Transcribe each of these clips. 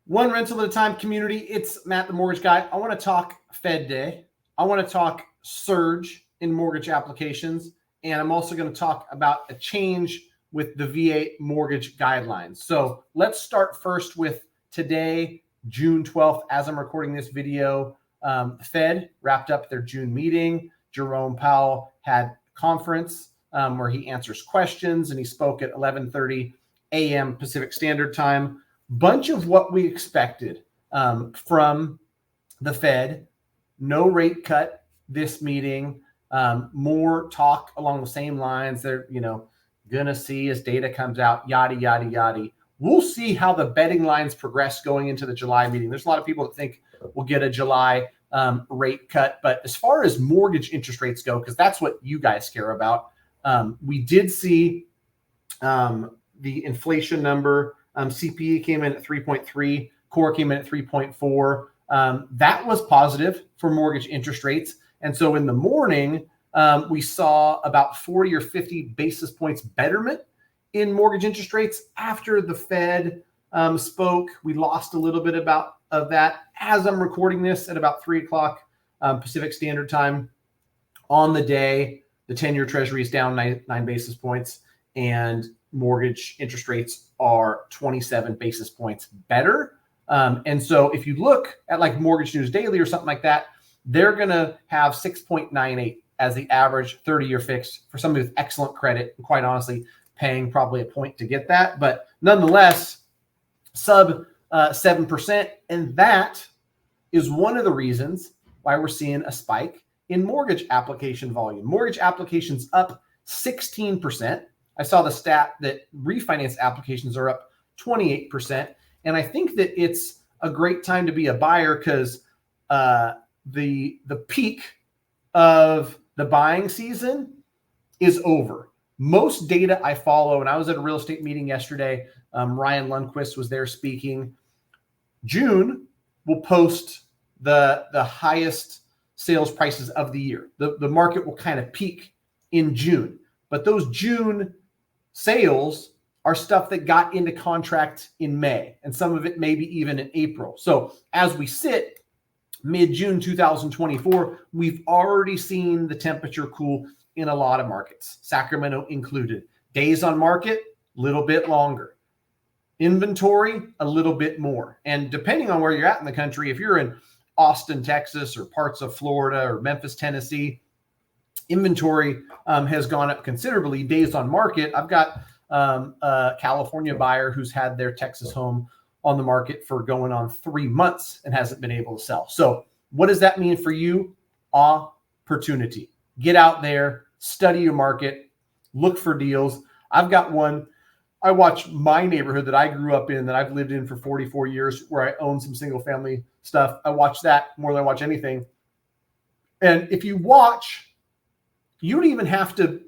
One rental at a time community. It's Matt, the mortgage guy. I want to talk Fed Day. I want to talk surge in mortgage applications. And I'm also going to talk about a change with the VA mortgage guidelines. So let's start first with today, June 12th. As I'm recording this video, the Fed wrapped up their June meeting. Jerome Powell had conference where he answers questions, and he spoke at 11:30 a.m. Pacific Standard Time. Bunch of what we expected from the Fed. No rate cut this meeting. More talk along the same lines. They're, gonna see as data comes out, yada, yada, yada. We'll see how the betting lines progress going into the July meeting. There's a lot of people that think we'll get a July rate cut. But as far as mortgage interest rates go, because that's what you guys care about, we did see the inflation number. CPI came in at 3.3, core came in at 3.4. That was positive for mortgage interest rates. And so in the morning, we saw about 40 or 50 basis points betterment in mortgage interest rates after the Fed spoke. We lost a little bit of that as I'm recording this at about 3 o'clock Pacific Standard Time on the day. The 10-year Treasury is down 9 basis points, and mortgage interest rates are 27 basis points better. And so if you look at like Mortgage News Daily or something like that, they're going to have 6.98 as the average 30-year fix for somebody with excellent credit, and quite honestly, paying probably a point to get that. But nonetheless, sub 7%. And that is one of the reasons why we're seeing a spike in mortgage application volume. Mortgage applications up 16%. I saw the stat that refinance applications are up 28%. And I think that it's a great time to be a buyer because the peak of the buying season is over. Most data I follow, and I was at a real estate meeting yesterday, Ryan Lundquist was there speaking. June will post the highest sales prices of the year. The market will kind of peak in June. But those June sales are stuff that got into contract in May, and some of it maybe even in April. So as we sit mid-June 2024, we've already seen the temperature cool in a lot of markets, Sacramento included. Days on market, a little bit longer. Inventory, a little bit more. And depending on where you're at in the country, if you're in Austin, Texas, or parts of Florida or Memphis, Tennessee, inventory has gone up considerably. Days on market, I've got a California buyer who's had their Texas home on the market for going on 3 months and hasn't been able to sell. So what does that mean for you? Opportunity. Get out there, study your market, look for deals. I've got one. I watch my neighborhood that I grew up in, that I've lived in for 44 years, where I own some single family stuff. I watch that more than I watch anything. And if you watch, you don't even have to,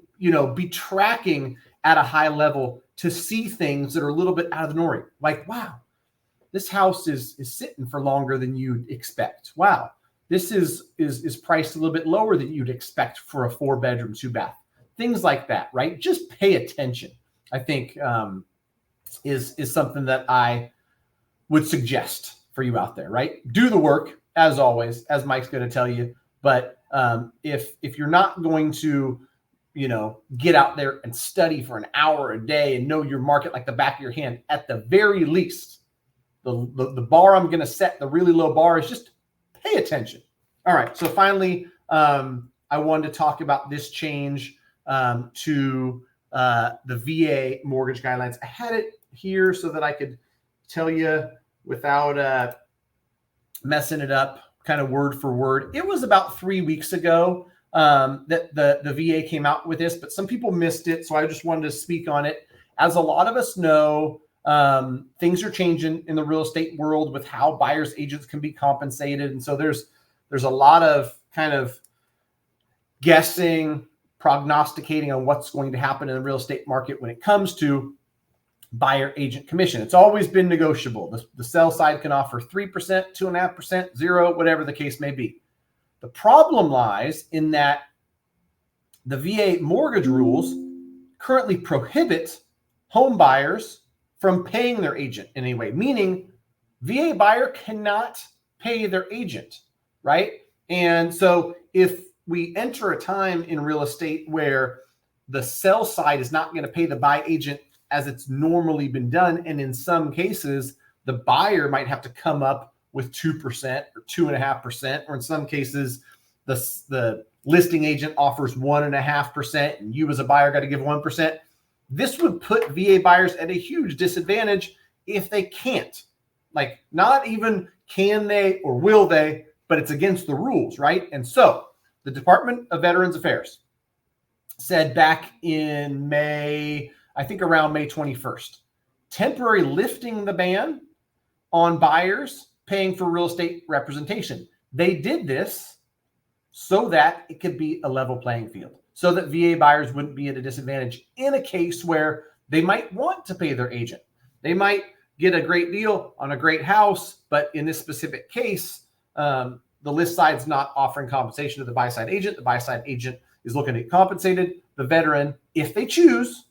be tracking at a high level to see things that are a little bit out of the norm. Like, wow, this house is sitting for longer than you'd expect. Wow, this is priced a little bit lower than you'd expect for a 4-bedroom, 2-bath. Things like that, right? Just pay attention, I think, is something that I would suggest for you out there, right? Do the work, as always, as Mike's going to tell you. But if you're not going to, get out there and study for an hour a day and know your market like the back of your hand, at the very least, the bar I'm going to set, the really low bar, is just pay attention. All right. So finally, I wanted to talk about this change to the VA mortgage guidelines. I had it here so that I could tell you without messing it up, kind of word for word. It was about 3 weeks ago that the VA came out with this, but some people missed it. So I just wanted to speak on it. As a lot of us know, things are changing in the real estate world with how buyers agents can be compensated. And so there's a lot of kind of guessing, prognosticating on what's going to happen in the real estate market when it comes to buyer agent commission. It's always been negotiable. The sell side can offer 3%, 2.5%, 0%, whatever the case may be. The problem lies in that the VA mortgage rules currently prohibit home buyers from paying their agent in any way, meaning VA buyer cannot pay their agent, right? And so if we enter a time in real estate where the sell side is not going to pay the buy agent as it's normally been done, and in some cases, the buyer might have to come up with 2% or 2.5%, or in some cases, the listing agent offers 1.5%, and you as a buyer got to give 1%. This would put VA buyers at a huge disadvantage if they can't. Like, not even can they or will they, but it's against the rules, right? And so the Department of Veterans Affairs said back in May, I think around May 21st, temporary lifting the ban on buyers paying for real estate representation. They did this so that it could be a level playing field, so that VA buyers wouldn't be at a disadvantage in a case where they might want to pay their agent. They might get a great deal on a great house, but in this specific case, the list side's not offering compensation to the buy side agent. The buy side agent is looking to get compensated. The veteran, if they choose,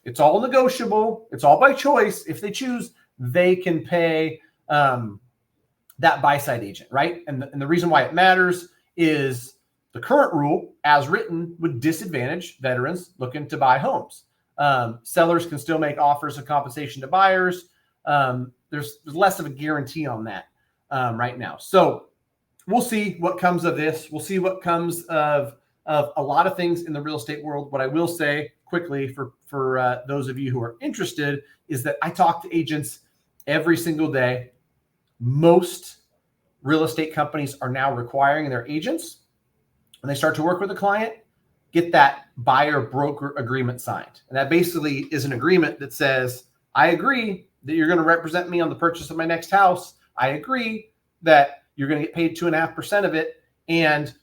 it's all negotiable, it's all by choice. If they choose, they can pay that buy side agent, right? And the reason why it matters is the current rule, as written, would disadvantage veterans looking to buy homes. Sellers can still make offers of compensation to buyers. There's less of a guarantee on that right now. So we'll see what comes of this. We'll see what comes of a lot of things in the real estate world. What I will say quickly for those of you who are interested is that I talk to agents every single day. Most real estate companies are now requiring their agents, when they start to work with a client, get that buyer broker agreement signed. And that basically is an agreement that says, I agree that you're going to represent me on the purchase of my next house. I agree that you're going to get paid 2.5% of it. And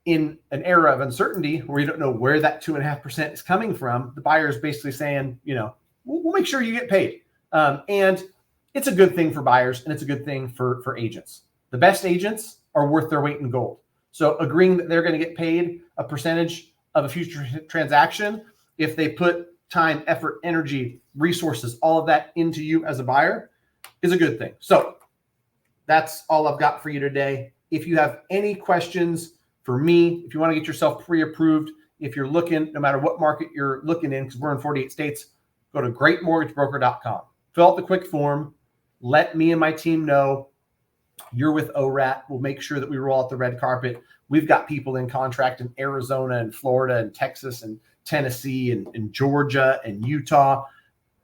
in an era of uncertainty where you don't know where that 2.5% is coming from, the buyer is basically saying, we'll make sure you get paid. And it's a good thing for buyers, and it's a good thing for agents. The best agents are worth their weight in gold. So agreeing that they're going to get paid a percentage of a future transaction, if they put time, effort, energy, resources, all of that into you as a buyer, is a good thing. So that's all I've got for you today. If you have any questions for me, if you want to get yourself pre-approved, if you're looking, no matter what market you're looking in, because we're in 48 states, go to greatmortgagebroker.com. Fill out the quick form. Let me and my team know you're with ORAT. We'll make sure that we roll out the red carpet. We've got people in contract in Arizona and Florida and Texas and Tennessee and Georgia and Utah.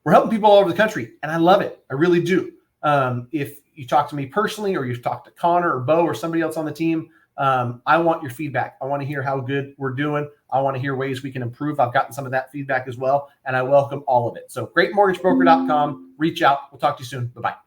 We're helping people all over the country, and I love it. I really do. If you talk to me personally, or you've talked to Connor or Bo or somebody else on the team, I want your feedback. I want to hear how good we're doing. I want to hear ways we can improve. I've gotten some of that feedback as well, and I welcome all of it. So greatmortgagebroker.com. Reach out. We'll talk to you soon. Bye-bye.